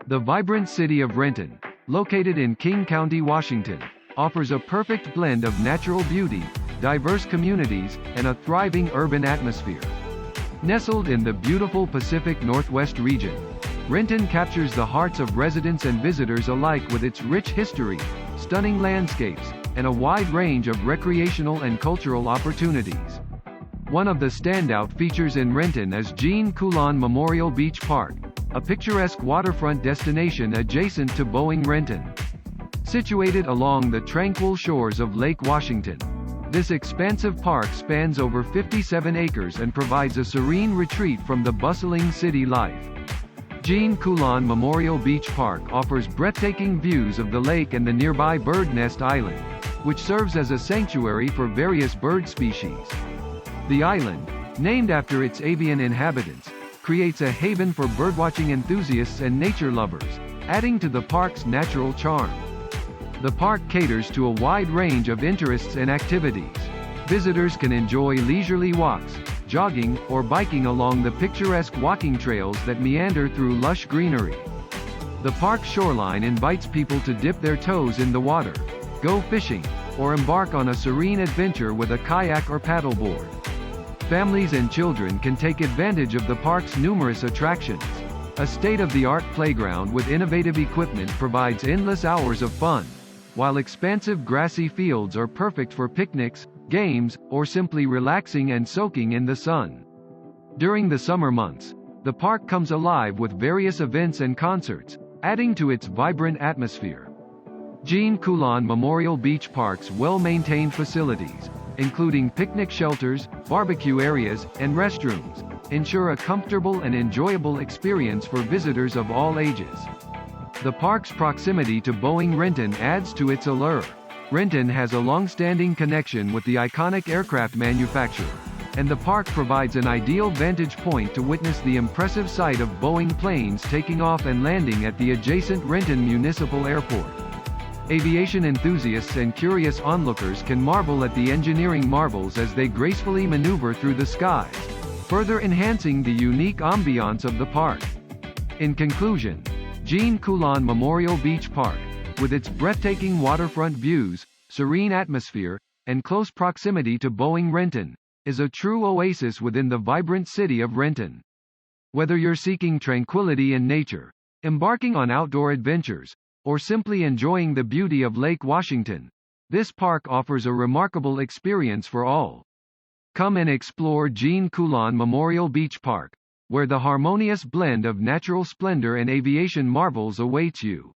The vibrant city of Renton, located in King County, Washington, offers a perfect blend of natural beauty, diverse communities, and a thriving urban atmosphere. Nestled in the beautiful Pacific Northwest region, Renton captures the hearts of residents and visitors alike with its rich history, stunning landscapes, and a wide range of recreational and cultural opportunities. One of the standout features in Renton is Jean Coulon Memorial Beach Park, a picturesque waterfront destination adjacent to Boeing Renton. Situated along the tranquil shores of Lake Washington, this expansive park spans over 57 acres and provides a serene retreat from the bustling city life. Jean Coulon Memorial Beach Park offers breathtaking views of the lake and the nearby Bird Nest Island, which serves as a sanctuary for various bird species. The island, named after its avian inhabitants, creates a haven for birdwatching enthusiasts and nature lovers, adding to the park's natural charm. The park caters to a wide range of interests and activities. Visitors can enjoy leisurely walks, jogging, or biking along the picturesque walking trails that meander through lush greenery. The park's shoreline invites people to dip their toes in the water, go fishing, or embark on a serene adventure with a kayak or paddleboard. Families and children can take advantage of the park's numerous attractions. A state-of-the-art playground with innovative equipment provides endless hours of fun, while expansive grassy fields are perfect for picnics, games, or simply relaxing and soaking in the sun. During the summer months, the park comes alive with various events and concerts, adding to its vibrant atmosphere. Jean Coulon Memorial Beach Park's well-maintained facilities, including picnic shelters, barbecue areas, and restrooms, ensure a comfortable and enjoyable experience for visitors of all ages. The park's proximity to Boeing Renton adds to its allure. Renton has a long-standing connection with the iconic aircraft manufacturer, and the park provides an ideal vantage point to witness the impressive sight of Boeing planes taking off and landing at the adjacent Renton Municipal Airport. Aviation enthusiasts and curious onlookers can marvel at the engineering marvels as they gracefully maneuver through the skies, further enhancing the unique ambiance of the park. In conclusion, Jean Coulon Memorial Beach Park, with its breathtaking waterfront views, serene atmosphere, and close proximity to Boeing Renton, is a true oasis within the vibrant city of Renton. Whether you're seeking tranquility in nature, embarking on outdoor adventures, or simply enjoying the beauty of Lake Washington, this park offers a remarkable experience for all. Come and explore Jean Coulon Memorial Beach Park, where the harmonious blend of natural splendor and aviation marvels awaits you.